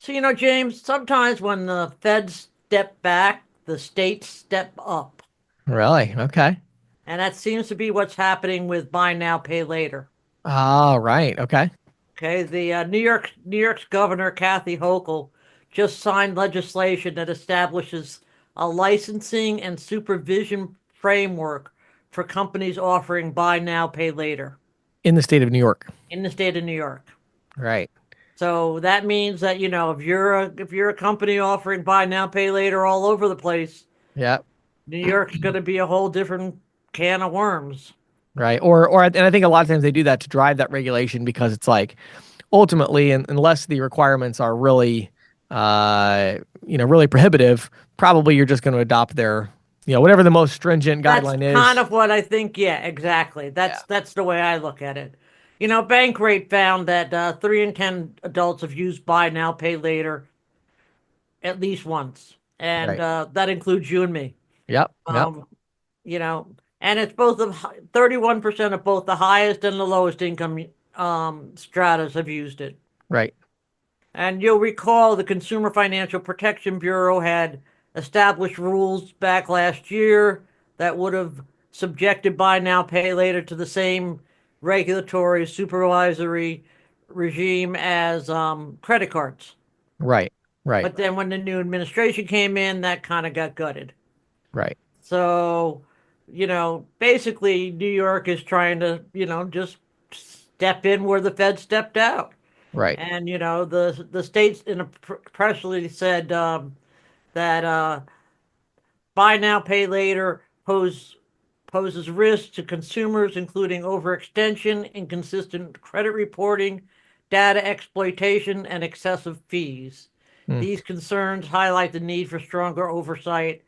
So, James, sometimes when the feds step back, the states step up. Really? Okay. And that seems to be what's happening with buy now, pay later. Oh, right. Okay. Okay, the New York's governor Kathy Hochul just signed legislation that establishes a licensing and supervision framework for companies offering buy now, pay later In the state of New York. in the state of New York. Right. So that means that, if you're a company offering buy now, pay later all over the place, Yeah. New York's going to be a whole different can of worms. Right. And I think a lot of times they do that to drive that regulation because it's like ultimately, unless the requirements are really, uh, really prohibitive, probably you're just going to adopt their, whatever the most stringent That's guideline kind is. of what I think. Yeah, exactly. Yeah. That's the way I look at it. Bankrate found that 3 in 10 adults have used buy now, pay later at least once, and Right. that includes you and me. Yep. Yep. Um, you know, and it's both of 31% of both the highest and the lowest income stratas have used it. Right. And you'll recall the Consumer Financial Protection Bureau had established rules back last year that would have subjected buy now, pay later to the same regulatory supervisory regime as credit cards. Right. Right. But then when the new administration came in, that kind of got gutted. Right. So, basically, New York is trying to, just step in where the Fed stepped out. Right. And the states in a press release said that buy now, pay later poses risks to consumers, including overextension, inconsistent credit reporting, data exploitation, and excessive fees. Mm. These concerns highlight the need for stronger oversight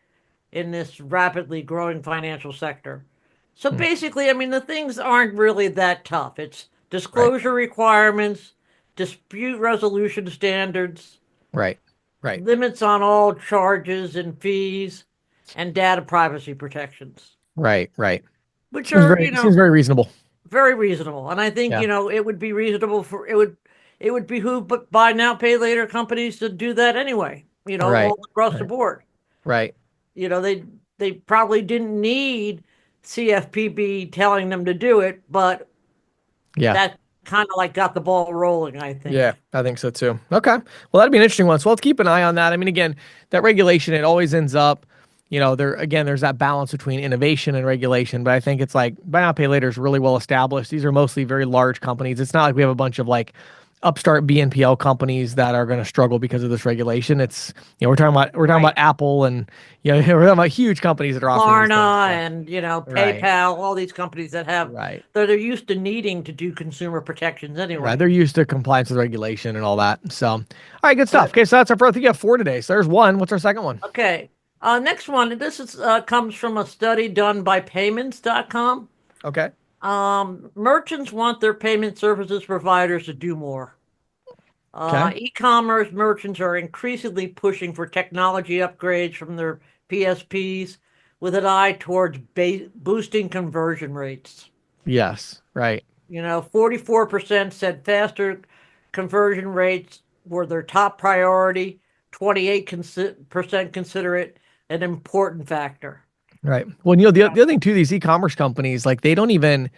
in this rapidly growing financial sector. So Mm. basically, I mean, the things aren't really that tough. It's Right. disclosure requirements, dispute resolution standards, Right. Right. limits on all charges and fees, and data privacy protections, Right. Right. which Seems are, seems very reasonable. very reasonable. And I think, Yeah. it would be reasonable it would behoove but buy now, pay later companies to do that anyway, Right. all across the Right. board. Right. They probably didn't need CFPB telling them to do it, but Yeah. that kind of like got the ball rolling, I Yeah, think. I think so too. Okay. Well, that'd be an interesting one. So let's keep an eye on that. I mean, again, that regulation, it always ends up, there's that balance between innovation and regulation. But I think it's like buy now, pay later is really well established. These are mostly very large companies. It's not like we have a bunch of like upstart BNPL companies that are going to struggle because of this regulation. It's, we're talking about Right. Apple and, we're talking about huge companies that are offering these things. Klarna So, and, right. PayPal, all these companies Right. that are used to needing to do consumer protections Right. anyway. They're used to compliance with regulation and all that. So, all right, good stuff. But Okay, so that's our first. I think you have four today. So there's one. What's our second one? okay. Next one. This is comes from a study done by payments.com. Okay. Merchants want their payment services providers to do more. Okay. E-commerce merchants are increasingly pushing for technology upgrades from their PSPs with an eye towards boosting conversion rates. Yes. Right. 44% said faster conversion rates were their top priority. 28% consider it an important factor. Right. Well, the other thing too, these e-commerce companies, like they don't even,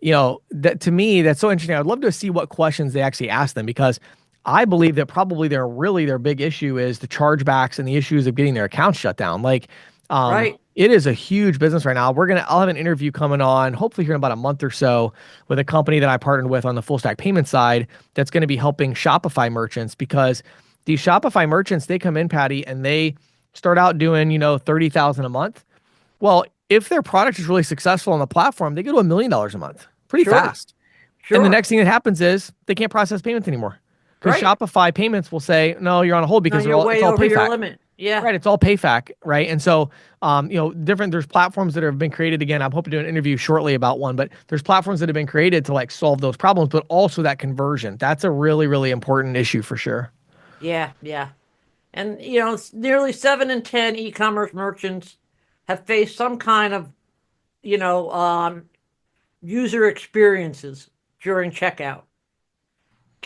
that to me, that's so interesting. I'd love to see what questions they actually ask them because I believe that probably their big issue is the chargebacks and the issues of getting their accounts shut down. Like, Right? it is a huge business right now. I'll have an interview coming on, hopefully here in about a month or so, with a company that I partnered with on the full stack payment side that's going to be helping Shopify merchants because these Shopify merchants, they come in, Patty, and they start out doing, 30,000 a month. Well, if their product is really successful on the platform, they go to $1 million a month pretty Sure. fast. And the Sure. next thing that happens is they can't process payments anymore because Right. Shopify payments will say, no, you're on a hold No, because you're it's way all over your PayFac. limit. Yeah. Right, it's all PayFac, right? And so, there's platforms that have been created. Again, I'm hoping to do an interview shortly about one, but there's platforms that have been created to like solve those problems, but also that conversion. That's a really, really important issue for sure. Yeah. Yeah. And nearly 7 in 10 e-commerce merchants have faced some kind of user experiences during checkout.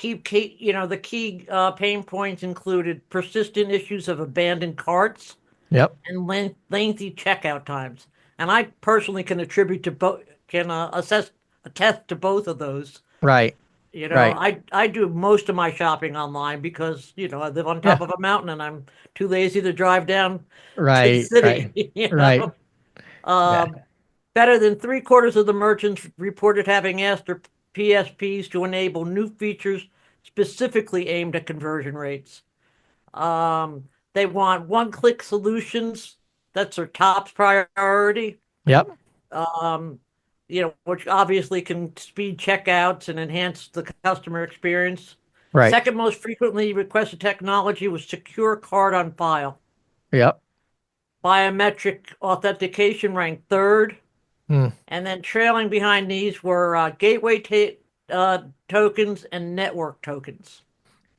the key pain points included persistent issues of abandoned carts Yep. and lengthy checkout times. And I personally can attribute to both, can attest to both of those. Right. Right. I do most of my shopping online because, I live on Yeah. top of a mountain and I'm too lazy to drive down to the Right. Right. city, Right. Yeah. Um, Better than three-quarters of the merchants reported having asked their PSPs to enable new features specifically aimed at conversion rates. They want one-click solutions. That's their top priority. Yep. Um, which obviously can speed checkouts and enhance the customer experience. Right. Second most frequently requested technology was secure card on file. Yep. Biometric authentication ranked third. Hmm. And then trailing behind these were tokens and network tokens.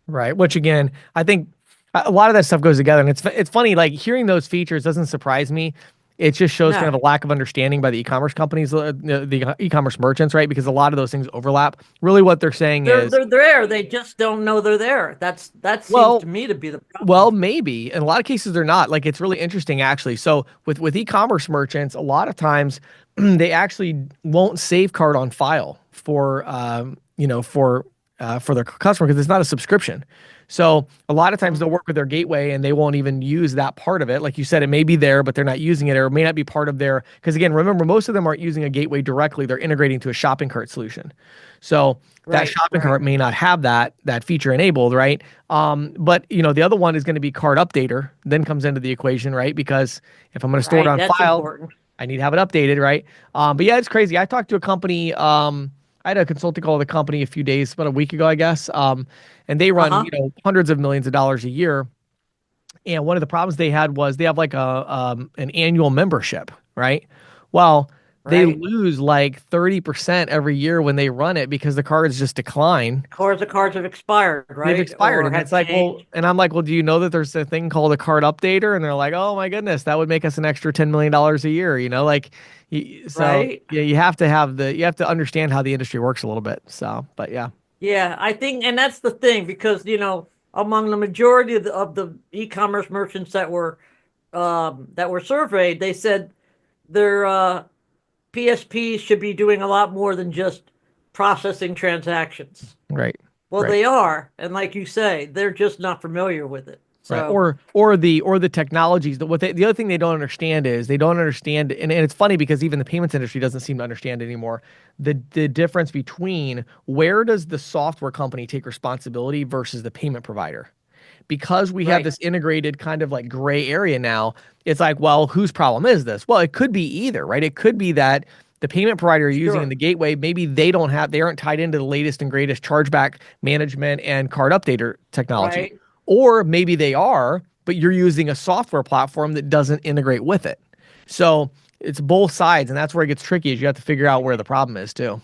Right. Which again, I think a lot of that stuff goes together, and it's funny. Like hearing those features doesn't surprise me. It just shows kind No, of a lack of understanding by the e-commerce companies, the e-commerce merchants, right? Because a lot of those things overlap. Really, what they're saying they're is, they're there. They just don't know they're there. That seems to well, me to be the well, problem. maybe. In a lot of cases, they're not. Like it's really interesting, actually. So with e-commerce merchants, a lot of times they actually won't safeguard on file for their customer because it's not a subscription. So a lot of times they'll work with their gateway and they won't even use that part of it. Like you said, it may be there, but they're not using it, or it may not be part of their. Because again, remember, most of them aren't using a gateway directly; they're integrating to a shopping cart solution. So that Right, shopping right. cart may not have that feature enabled, right? But the other one is going to be cart updater. Then comes into the equation, right? Because if I'm going to store it Right, on that's file, important. I need to have it updated, right? But yeah, it's crazy. I talked to a company. I had a consulting call with a company a few days, about a week ago, I guess. And they run, Uh-huh. hundreds of millions of dollars a year. And one of the problems they had was they have like an annual membership, right? Well, they Right. lose like 30% every year when they run it because the cards just decline. The cards have expired, They've right? expired. Or And it's have like, well, changed. and I'm like, well, do you know that there's a thing called a card updater? And they're like, oh my goodness, that would make us an extra $10 million a year, like, so Right? yeah, you have to understand how the industry works a little bit. So, but yeah, Yeah, I think, and that's the thing because, among the majority of the e-commerce merchants that were surveyed, they said their PSPs should be doing a lot more than just processing transactions. right, Well, right. they are, and like you say, they're just not familiar with it. Right. So, Or the technologies that the other thing they don't understand is they don't understand, and it's funny because even the payments industry doesn't seem to understand anymore the difference between where does the software company take responsibility versus the payment provider. Because we have right, this integrated kind of like gray area now, it's like, well, whose problem is this? Well, it could be either, right? It could be that the payment provider you're using in sure, the gateway, maybe they aren't tied into the latest and greatest chargeback management and card updater technology. right. Or maybe they are, but you're using a software platform that doesn't integrate with it. So it's both sides, and that's where it gets tricky is you have to figure out where the problem is too.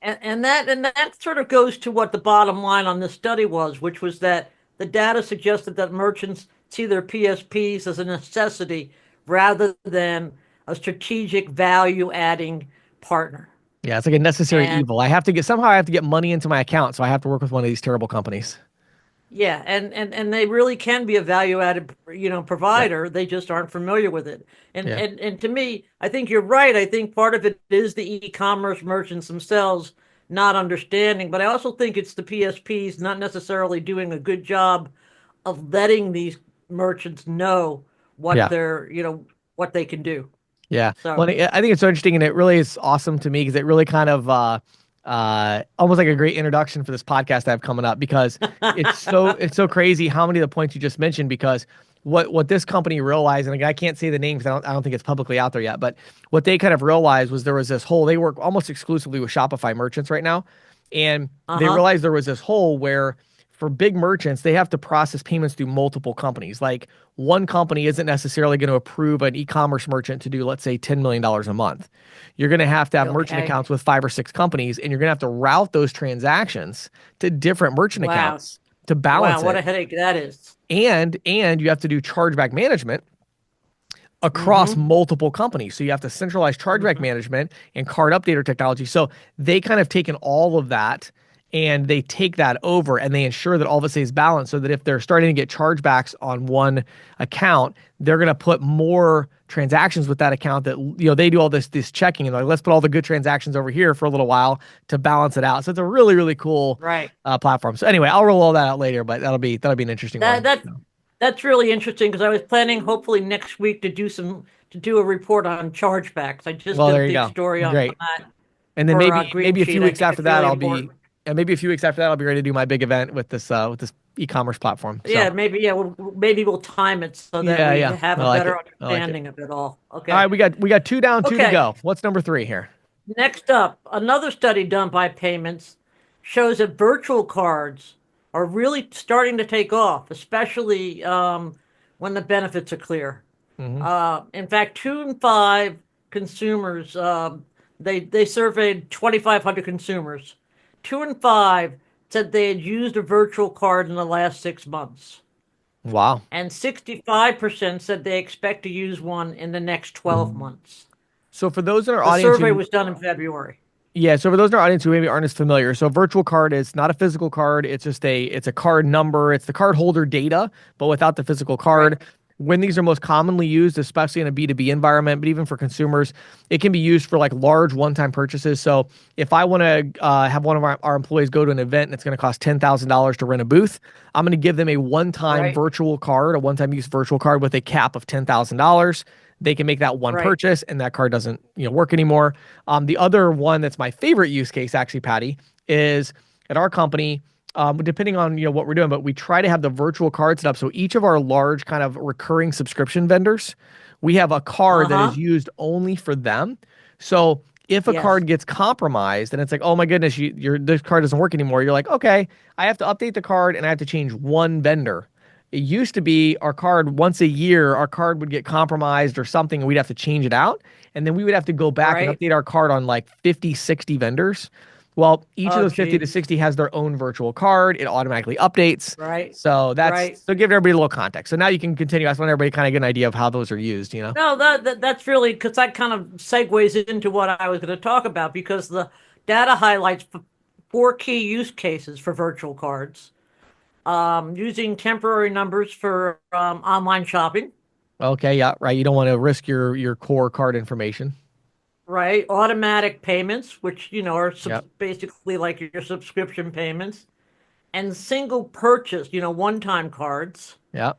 And that sort of goes to what the bottom line on this study was, which was that the data suggested that merchants see their PSPs as a necessity rather than a strategic value adding partner. Yeah, it's like a necessary And evil. I have to get money into my account, so I have to work with one of these terrible companies. yeah, and they really can be a value added, Yeah. provider. They just aren't familiar with it. And Yeah. and and to me, I think you're right. I think part of it is the e-commerce merchants themselves not understanding, but I also think it's the PSPs not necessarily doing a good job of letting these merchants know what Yeah. they're, what they can do. Yeah. Well, So, I think it's so interesting, and it really is awesome to me because it really kind of almost like a great introduction for this podcast I have coming up because it's so crazy how many of the points you just mentioned because what this company realized, and again, I can't say the name because I don't think it's publicly out there yet, but what they kind of realized was there was this hole. They work almost exclusively with Shopify merchants right now, and they uh-huh. realized there was this hole where for big merchants, they have to process payments through multiple companies. Like one company isn't necessarily going to approve an e-commerce merchant to do, let's say, $10 million a month. You're going to have merchant Okay. accounts with 5 or 6 companies, and you're going to have to route those transactions to different merchant Wow. accounts to Wow, balance what it. a headache that is. And you have to do chargeback management across Mm-hmm. multiple companies. So you have to centralize chargeback Mm-hmm. management and card updater technology. So they kind of taken all of that and they take that over and they ensure that all of it stays balanced so that if they're starting to get chargebacks on one account, they're going to put more transactions with that account that they do all this checking and like let's put all the good transactions over here for a little while to balance it out. So it's a really really cool Right. platform. So anyway, I'll roll all that out later, but that'll be an interesting That one. that that's really interesting because I was planning hopefully next week to do a report on chargebacks. I just Well, did a there you big go. story on Great. that And then for Green maybe a few Sheet. I weeks think after it's that really I'll be important. and maybe a few weeks after that I'll be ready to do my big event with this e-commerce platform. So Yeah, maybe we'll time it so that yeah, we yeah. have I a like better it. I like it. understanding of it all. All Okay. right, we got two down, two to Okay. go. What's number three here? Next up, another study done by Payments shows that virtual cards are really starting to take off, especially when the benefits are clear. Hmm. In fact, 2 in 5 consumers, they surveyed 2,500 consumers. 2 in 5 said they had used a virtual card in the last 6 months, Wow. and 65% said they expect to use one in the next 12 months. So for those in our The audience survey who was done in February. Yeah, so for those in our audience who maybe aren't as familiar, so a virtual card is not a physical card. It's just it's a card number. It's the card holder data, but without the physical Right, card. When these are most commonly used, especially in a B2B environment, but even for consumers, it can be used for like large one-time purchases. So if I want to have one of our employees go to an event and it's going to cost $10,000 to rent a booth, I'm going to give them a one-time right, virtual card, a one-time use virtual card with a cap of $10,000. They can make that one right. purchase and that card doesn't work anymore. The other one that's my favorite use case, actually, Patty, is at our company. Depending on what we're doing, but we try to have the virtual card set up so each of our large kind of recurring subscription vendors, we have a card that is Uh-huh. used only for them. So if a Yes. card gets compromised and it's like, oh my goodness, this card doesn't work anymore, you're like, okay, I have to update the card and I have to change one vendor. It used to be our card once a year, our card would get compromised or something, and we'd have to change it out. And then we would have to go back and Right. update our card on like 50, 60 vendors. Well, each of Oh, those 50 to geez. 60 has their own virtual card. It automatically updates. Right. So Right. so give everybody a little context. So now you can continue. I just want everybody to kind of get an idea of how those are used. No, that's really because that kind of segues into what I was going to talk about because the data highlights 4 key use cases for virtual cards. Using temporary numbers for online shopping, Okay, yeah, right. You don't want to risk your core card information. right? Automatic payments, which are Yep. basically like your subscription payments, and single purchase, one-time cards. Yep.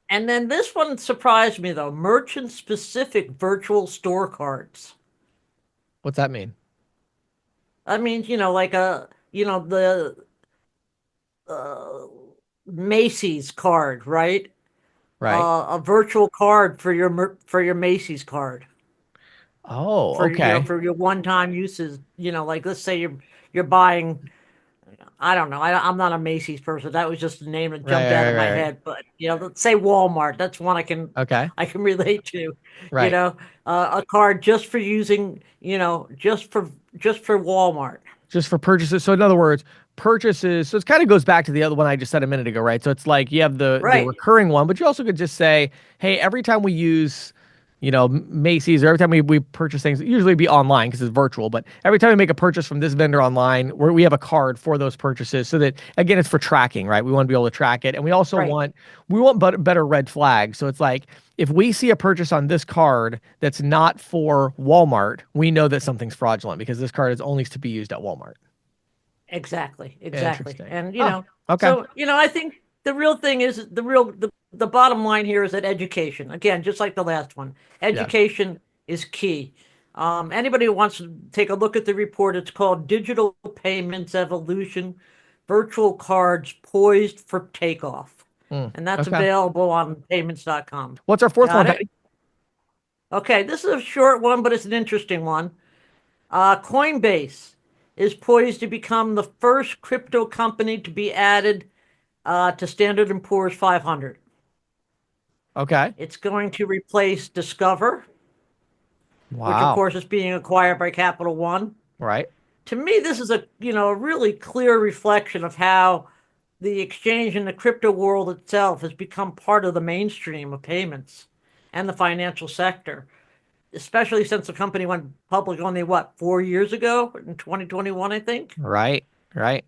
And then this one surprised me though, merchant-specific virtual store cards. What's that mean? I mean, like the uh, Macy's card, right? Right. A virtual card for for your Macy's card Oh, for okay. for your one-time uses. Like let's say you're buying. I don't know. I'm not a Macy's person. That was just the name that Right, jumped out right, of my right, right. head. But let's say Walmart. That's one Okay. I can relate to. You Right. know, a card just for using. Just for Walmart. Just for purchases. So in other words, purchases. So it kind of goes back to the other one I just said a minute ago, right? So it's like you have the Right. recurring one, but you also could just say, hey, every time we use, Macy's, or every time we purchase things, usually it'd be online because it's virtual, but every time we make a purchase from this vendor online, where we have a card for those purchases, so that again, it's for tracking, right? We want to be able to track it, and we also Right. want better red flags. So it's like if we see a purchase on this card that's not for Walmart, we know that something's fraudulent because this card is only to be used at Walmart. Exactly, exactly. Interesting. And Oh, okay. I think the real thing is the bottom line here is that education. Again, just like the last one, Yeah. education is key. Anybody who wants to take a look at the report, it's called Digital Payments Evolution, Virtual Cards Poised for Takeoff. And that's Okay. available on payments.com. What's our fourth one, Got it? Patty? Okay, this is a short one, but it's an interesting one. Coinbase is poised to become the first crypto company to be added to Standard and Poor's 500. Okay. It's going to replace Discover, which of Wow. course is being acquired by Capital One. Right. To me, this is a really clear reflection of how the exchange in the crypto world itself has become part of the mainstream of payments and the financial sector, especially since the company went public only what 4 years ago in 2021, I think. Right. Right.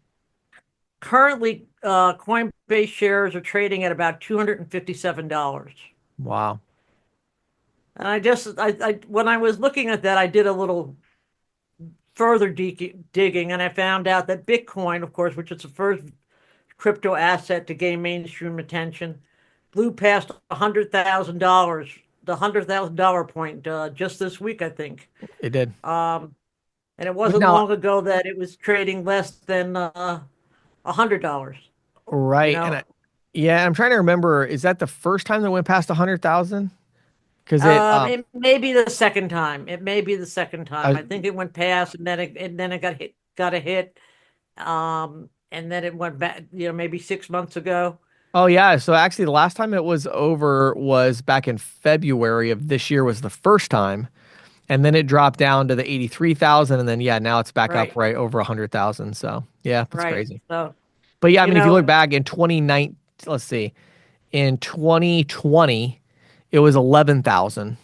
Currently, Coinbase shares are trading at about $257. Wow. And when I was looking at that, I did a little further digging, and I found out that Bitcoin, of course, which is the first crypto asset to gain mainstream attention, blew past $100,000, the $100,000 point just this week, I think. It did. Um, and it wasn't Now, long ago that it was trading less than $100. You right. know, Yeah, I'm trying to remember. Is that the first time that went past 100,000? Because it, it may be the second time. It may be the second I time. was, I think it went past, and then it got a hit, and then it went back. Maybe 6 months ago. oh yeah. So actually, the last time it was over was back in February of this year was the first time, and then it dropped down to the 83,000, and then yeah, now it's back up Right, right over 100,000. So yeah, that's right. crazy. So But yeah, I you mean, if you look know, back in 2019, let's see, in 2020, it was 11,000,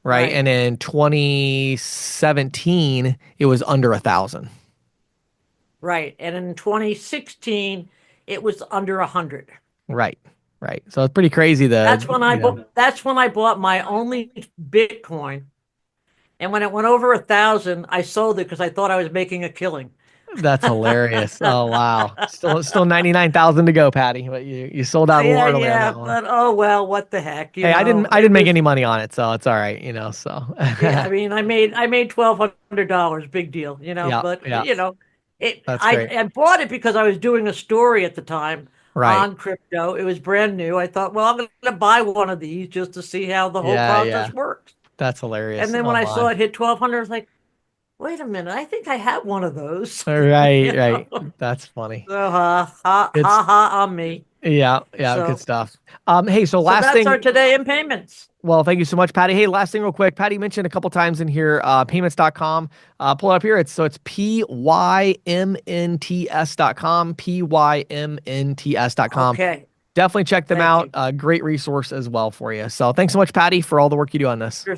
right? right, And in 2017, it was under 1,000. right. And in 2016, it was under 100. Right. Right. So it's pretty crazy That's when I you know, bought. That's when I bought my only Bitcoin. And when it went over 1,000, I sold it because I thought I was making a killing. that's hilarious. Oh wow. Still 99,000 to go, Patty. But you sold out a little Yeah, early on yeah, that one. but oh well, what the heck, Hey, I It didn't make was, any money on it, so it's all right, so. yeah, I mean, I made $1,200, big deal, Yeah, but yeah. That's I great. I bought it because I was doing a story at the time Right. on crypto. It was brand new. I thought, well, I'm going to buy one of these just to see how the whole Yeah, yeah. process works. That's And hilarious. then when Oh I saw my. it hit 1,200, I was like, wait a minute, I think I have one of those. Right, you right. know, That's funny. so ha It's ha ha on me. yeah, yeah, good So stuff. Hey, so so last that's our thing, today in payments. well, thank you so much, Patty. Hey, last thing real quick. Patty mentioned a couple times in here, payments.com. Pull it up here. It's pymnts.com, pymnts.com. Okay. Definitely check them Thank out. you. Great resource as well for you. So thanks so much, Patty, for all the work you do on this. Sure